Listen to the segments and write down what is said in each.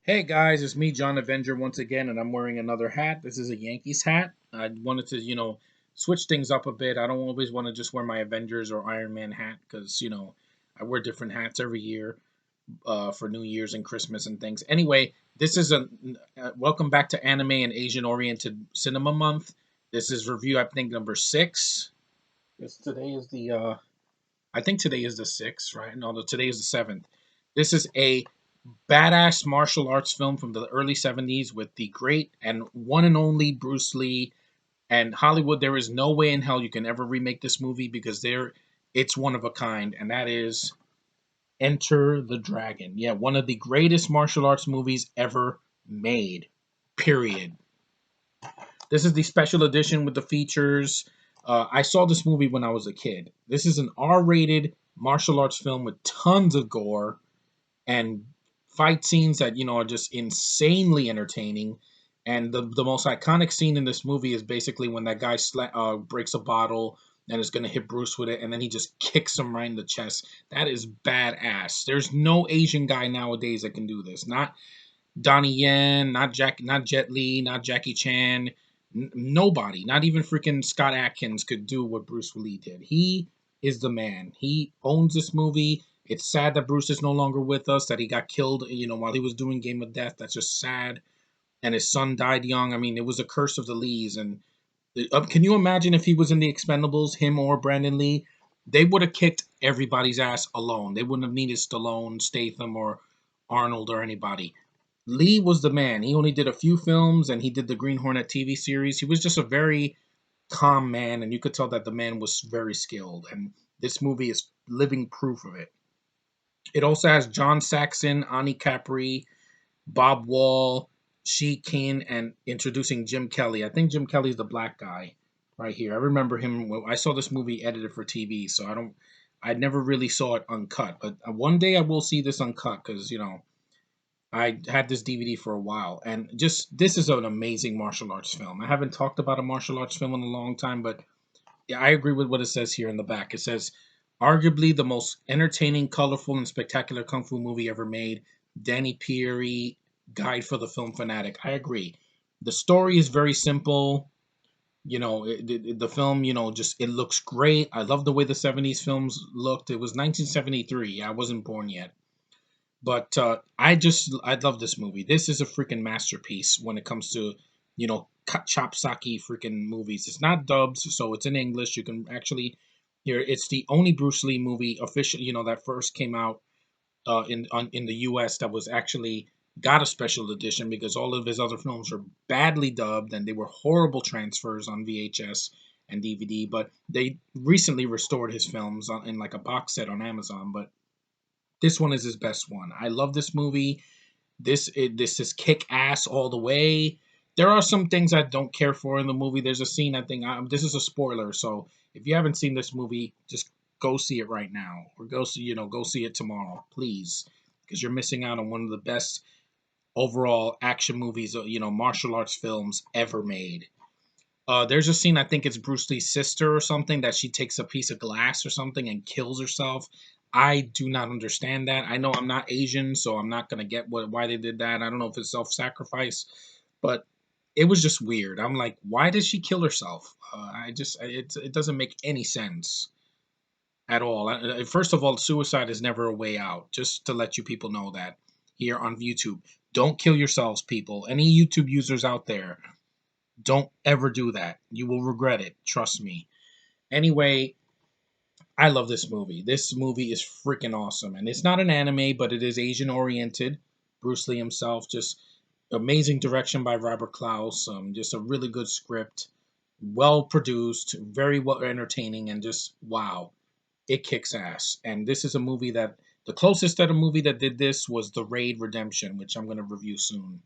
Hey guys, it's me, John Avenger, once again, and I'm wearing another hat. This is a Yankees hat. I wanted to, switch things up a bit. I don't always want to just wear my Avengers or Iron Man hat because, I wear different hats every year for New Year's and Christmas and things. Anyway, this is a welcome back to Anime and Asian Oriented Cinema Month. This is review, I think, number six. Yes, today is I think today is the sixth, right? No, today is the seventh. This is a badass martial arts film from the early 70s with the great and one and only Bruce Lee. And Hollywood, there is no way in hell you can ever remake this movie because it's one of a kind, and that is Enter the Dragon. Yeah, one of the greatest martial arts movies ever made. Period. This is the special edition with the features. I saw this movie when I was a kid. This is an R-rated martial arts film with tons of gore and fight scenes that are just insanely entertaining. And the most iconic scene in this movie is basically when that guy breaks a bottle and is going to hit Bruce with it, and then he just kicks him right in the chest. That is badass. There's no Asian guy nowadays that can do this. Not Donnie Yen, not Jet Li, not Jackie Chan. Nobody, not even freaking Scott Atkins, could do what Bruce Lee did. He is the man. He owns this movie. It's sad that Bruce is no longer with us. That he got killed, while he was doing Game of Death. That's just sad. And his son died young. I mean, it was a curse of the Lees. And can you imagine if he was in the Expendables, him or Brandon Lee? They would have kicked everybody's ass alone. They wouldn't have needed Stallone, Statham, or Arnold or anybody. Lee was the man. He only did a few films and he did the Green Hornet TV series. He was just a very calm man, and you could tell that the man was very skilled. And this movie is living proof of it. It also has John Saxon, Ani Capri, Bob Wall, She Keen, and introducing Jim Kelly. I think Jim Kelly's the black guy right here. I remember him. I saw this movie edited for TV, so I never really saw it uncut. But one day I will see this uncut because I had this DVD for a while, and just this is an amazing martial arts film. I haven't talked about a martial arts film in a long time, but yeah, I agree with what it says here in the back. It says, arguably the most entertaining, colorful, and spectacular kung fu movie ever made. Danny Peary, Guide for the Film Fanatic. I agree. The story is very simple. The film, just it looks great. I love the way the 70s films looked. It was 1973. I wasn't born yet. But I love this movie. This is a freaking masterpiece when it comes to chopsaki freaking movies. It's not dubbed, so it's in English. You can actually hear. It's the only Bruce Lee movie official, that first came out in the U.S. that was actually got a special edition because all of his other films are badly dubbed and they were horrible transfers on VHS and DVD. But they recently restored his films in like a box set on Amazon. But this one is his best one. I love this movie. This is kick ass all the way. There are some things I don't care for in the movie. There's a scene I think this is a spoiler, so if you haven't seen this movie, just go see it right now or go see it tomorrow, please, because you're missing out on one of the best overall action movies, martial arts films ever made. There's a scene I think it's Bruce Lee's sister or something that she takes a piece of glass or something and kills herself. I do not understand that. I know I'm not Asian, so I'm not gonna get why they did that. I don't know if it's self-sacrifice, but it was just weird. I'm like, why did she kill herself? It doesn't make any sense at all. First of all, suicide is never a way out. Just to let you people know that here on YouTube, don't kill yourselves, people. Any YouTube users out there, don't ever do that. You will regret it. Trust me. Anyway, I love this movie. This movie is freaking awesome. And it's not an anime, but it is Asian oriented. Bruce Lee himself, just amazing direction by Robert Klaus. Just a really good script. Well produced, very well entertaining, and just wow. It kicks ass. And this is a movie that the closest that a movie that did this was The Raid Redemption, which I'm going to review soon.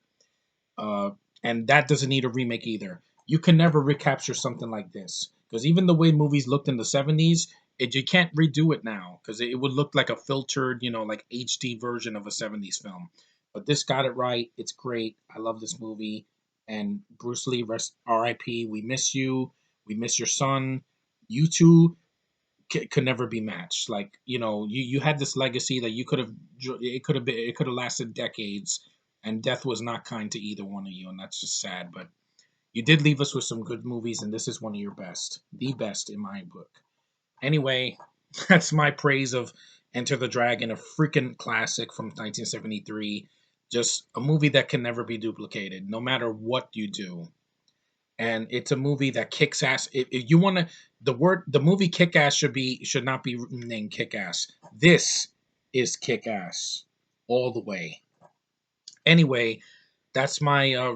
Uh, and that doesn't need a remake either. You can never recapture something like this because even the way movies looked in the 70s, you can't redo it now because it would look like a filtered, like HD version of a 70s film. But this got it right. It's great. I love this movie. And Bruce Lee, rest RIP. We miss you. We miss your son. You two could never be matched. Like you had this legacy that you could have. It could have lasted decades and death was not kind to either one of you, and that's just sad. But you did leave us with some good movies, and this is one of your best, the best in my book. Anyway, that's my praise of Enter the Dragon, a freaking classic from 1973. Just a movie that can never be duplicated, no matter what you do. And it's a movie that kicks ass. If you want to, the movie kick ass should not be named kick ass. This is kick ass all the way. Anyway, that's my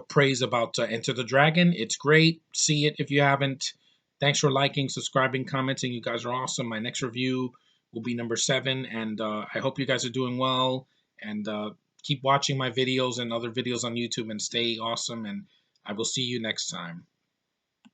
praise about Enter the Dragon. It's great. See it if you haven't. Thanks for liking, subscribing, commenting. You guys are awesome. My next review will be number 7, and I hope you guys are doing well. And keep watching my videos and other videos on YouTube, and stay awesome. And I will see you next time.